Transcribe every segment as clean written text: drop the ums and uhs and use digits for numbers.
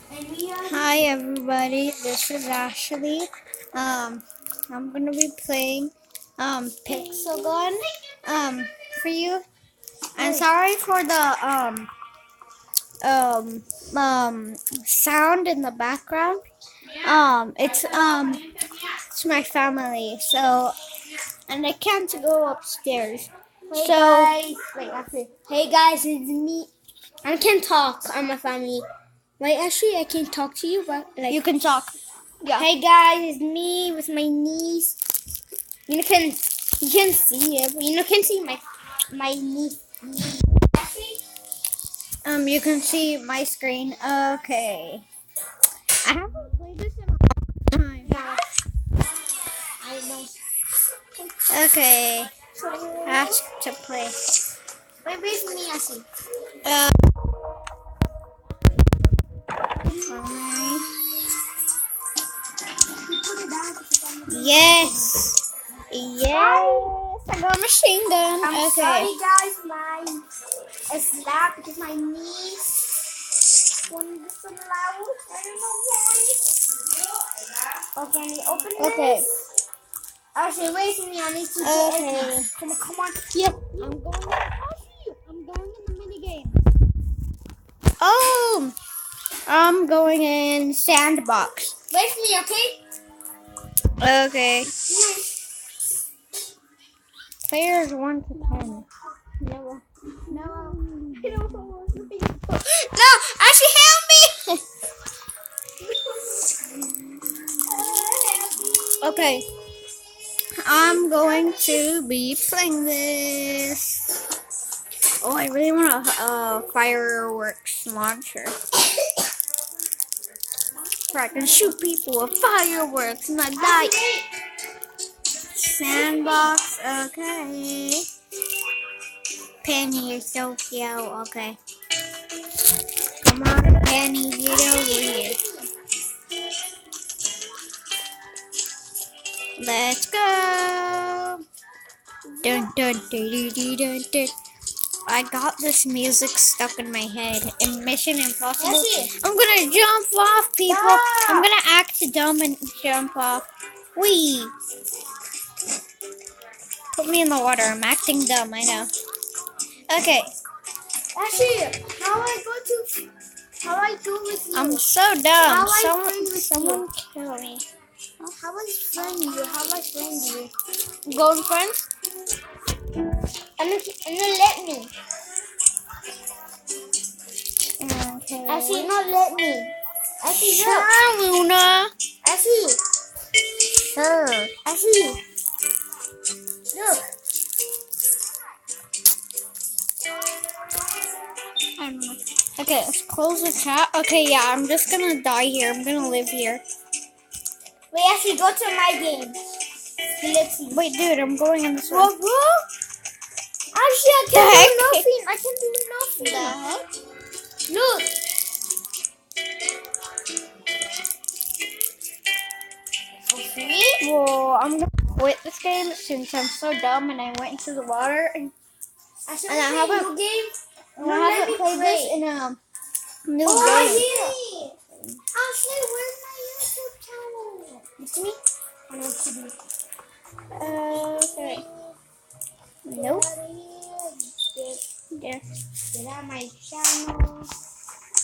Hi everybody, this is Ashley. I'm gonna be playing Pixel Gun for you. I'm sorry for the um sound in the background. It's my family, so and I can't go upstairs. Hey guys, it's me. I can't talk. I'm my family. Wait, actually, I can talk to you, but You can talk. Yeah. Hey guys, it's me with my niece. You can see it. But you can see my niece. You can see my screen. Okay. I haven't played this in a long time. I know. Okay. Ask to play. Wait, where's me? I see. Uh, yes. Yes. I got a machine gun. I'm Okay. sorry, guys. It's loud because my niece wanted this so loud. I don't know why. Okay, I need to open this. Okay. Actually, wait for me. I need to Okay. Come on. Yep. I'm going in the mini game. Oh. I'm going in sandbox. Wait for me, okay? Okay. Players 1 to 10. No. No, Ashley, help me! Okay. I'm going to be playing this. Oh, I really want a fireworks launcher. Where I can shoot people with fireworks and not die. Sandbox, okay. Penny, you're so cute, okay. Come on, Penny, get over here. Let's go. Dun dun dun dun dun dun. I got this music stuck in my head. In Mission Impossible, I'm gonna jump off, people. I'm gonna act dumb and jump off. Whee! Put me in the water. I'm acting dumb. I know. Okay. Actually, how I do with you? I'm so dumb. How I play with Someone kill me. How I friend you? How I friend you? Golden friends? And then let me. Okay. Actually, not let me. Actually, Sure, Luna. Actually, Sure. Actually, look. I don't know. Okay, let's close the chat. Okay, yeah, I'm just gonna die here. I'm gonna live here. Wait, actually, go to my game. Let's see. Wait, dude, I'm going in this Whoa, one. whoa. Actually, I The can heck? do nothing. I can do nothing. The heck? Look. For free? Whoa, I'm gonna quit this game since I'm so dumb and I went into the water and Actually, I haven't- game. I haven't played this in a new Oh, game. yeah. Ashley, where's my YouTube channel? It's me. I know what to do. Okay. Nope. Get Yeah. out my channel.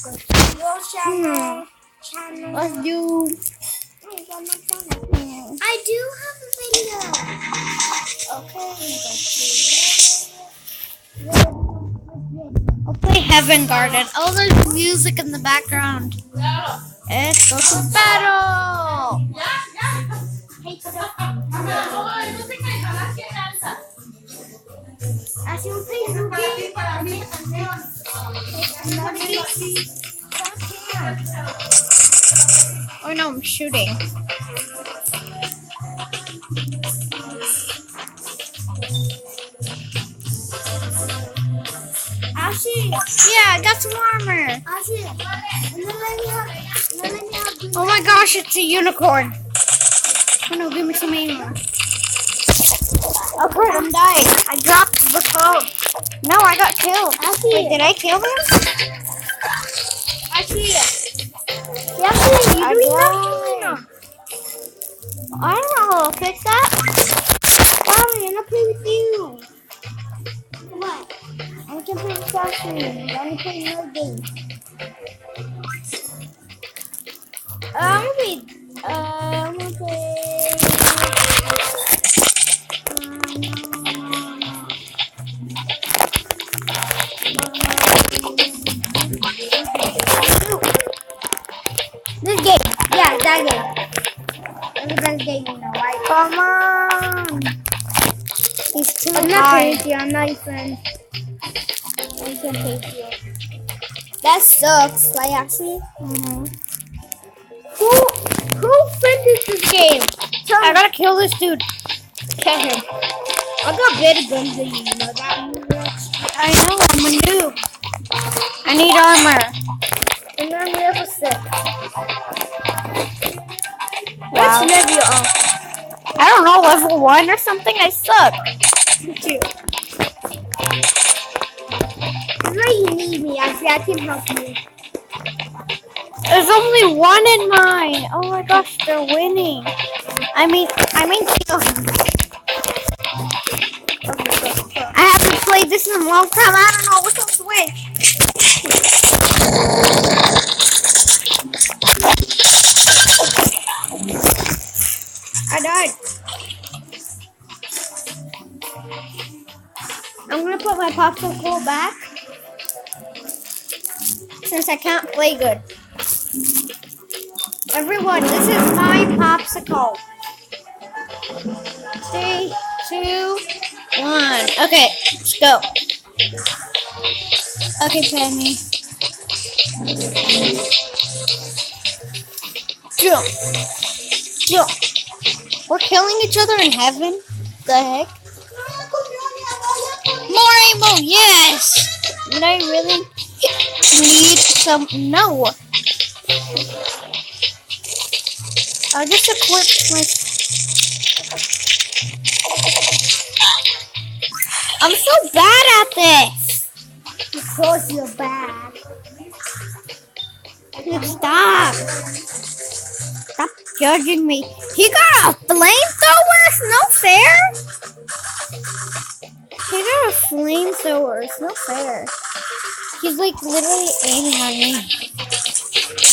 Go to your channel. Let's do. I do have a video. I'll play Heaven Garden. Oh, there's music in the background. Let's go to battle. As you play Oh no, I'm shooting. Ashley, Yeah, I got some armor. Ashley, and then let me have Oh my gosh, it's a unicorn. Oh no, give me some ammo. Oh crap, I'm dying. I dropped the phone. No, I got killed. Ashley. Wait, did I kill him? Ashley. I don't know how to fix that. Mommy, I'm gonna play with you. What? I can play with Joshua. I want to play another game. I'm gonna play. This game. Yeah, that game. That game, you know, right? Come on. He's too I'm not high. paying you. I'm not your friend. I can't pay you. That sucks. Like, actually. Who finished this game? I gotta kill this dude. Kill him. I got better guns than you know that. I know, I'm a noob. I need armor. And I'm level 6. Wow. What's level you on? I don't know, level 1 or something? I suck. Me too. Why you need me? Actually, I can help you. There's only one in mine. Oh my gosh, they're winning. I mean, kill him. I haven't played this in a long time. I don't know which one's which. I died. I'm gonna put my popsicle back since I can't play good. Everyone, this is my popsicle. 3, 2, 1. Okay, let's go. Okay, Penny. Jump. Jump. We're killing each other in heaven? The heck? More rainbow, yes! Did I really need some? No. I'll just equip my... I'm so bad at this. Because you're bad. Stop. Stop judging me. He got a flamethrower? It's no fair. He got a flamethrower. It's no fair. He's like literally aiming on me.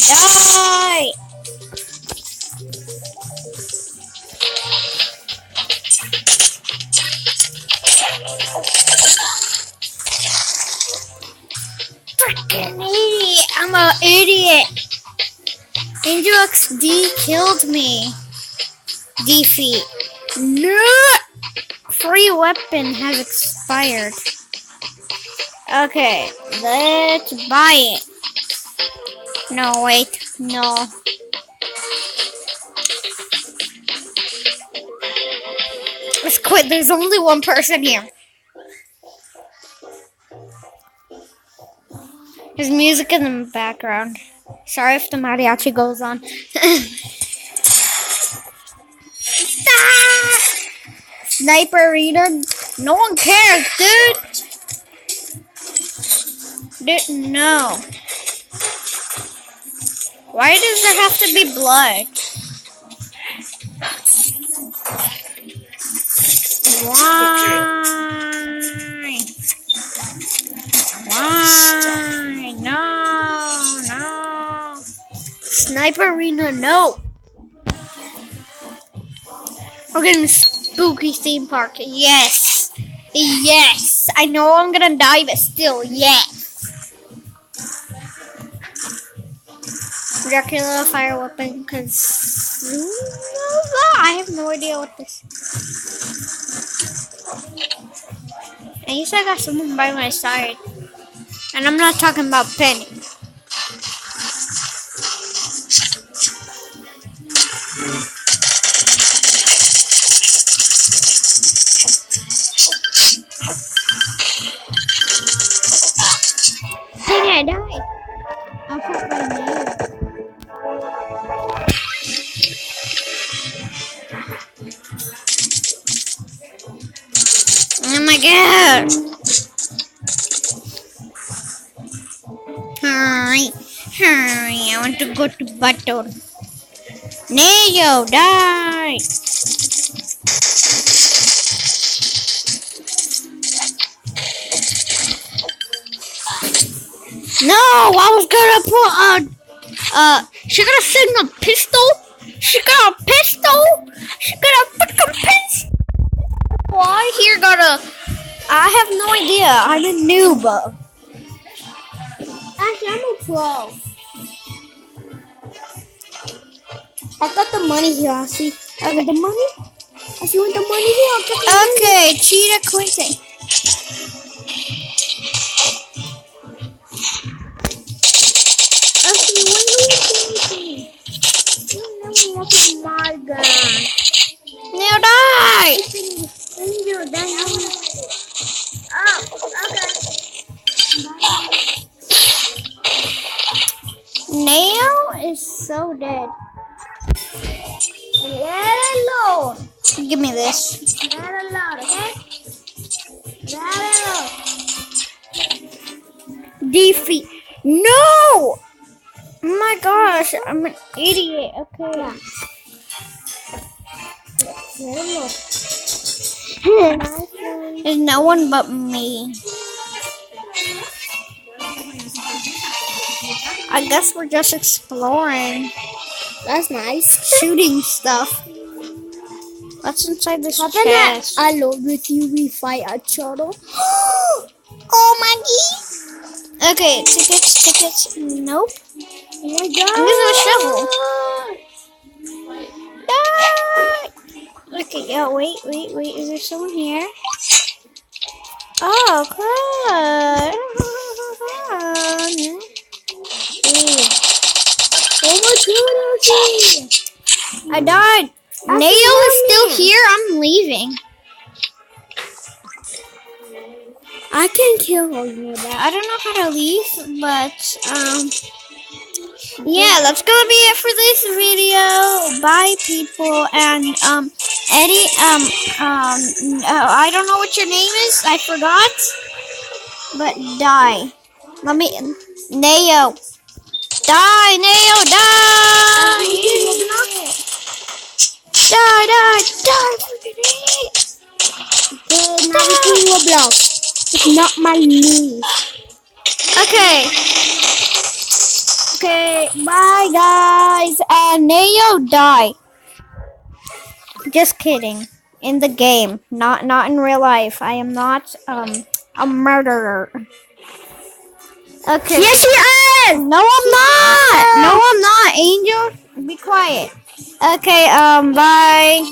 Die. Freaking idiot. I'm an idiot. Angel XD killed me. Defeat. No. Free weapon has expired. Okay, let's buy it. No, wait. No. Let's quit. There's only one person here. There's music in the background. Sorry if the mariachi goes on. Stop! Sniper Arena. No one cares, dude. Dude, no. Why does there have to be blood? Why? Why? No, no. Sniper Arena, no. We're getting a spooky theme park. Yes. Yes. I know I'm gonna die, but still, yes. Dracula fire weapon, because I have no idea what this is. At least I got someone by my side. And I'm not talking about Penny. Penny, I died. I'll put my name. Oh my god! Hurry, hurry, I want to go to battle. Neo, die! No, I was gonna put she got a signal pistol? She got a pistol? She got a freaking pistol? Why here got a... I have no idea. I'm a noob. Actually, I'm a pro. I got the money here, I see. I got the money. If you want the money here, I'll get the money. Okay, Cheetah Quincy. Actually, when you oh my god. Now die! Neo is so dead. Let it alone. Give me this. Let it alone, okay? Let it alone. Defeat. No! Oh my gosh, I'm an idiot. Okay. Let it alone. There's no one but me. I guess we're just exploring, That's nice. shooting stuff. What's inside this How can I chest? alone with you? We fight a turtle. Oh my god! Okay, tickets. Nope. Oh my god. I'm using a shovel. Die! Okay, yeah, wait. Is there someone here? Oh, crud. Oh my god. I died. Neo is still here. I'm leaving. I can kill you with that. I don't know how to leave, but yeah, that's gonna be it for this video. Bye, people, and Eddie, I don't know what your name is. I forgot, but die. Let me, Neo, die, Neo, die, die, freaking idiot. Okay, now we can Roblox. It's not my knee. Okay, bye guys. And Neo die. Just kidding. In the game, not in real life. I am not a murderer. Okay. Yes, he is. No, I'm not. No, I'm not. Angel, be quiet. Okay. Bye.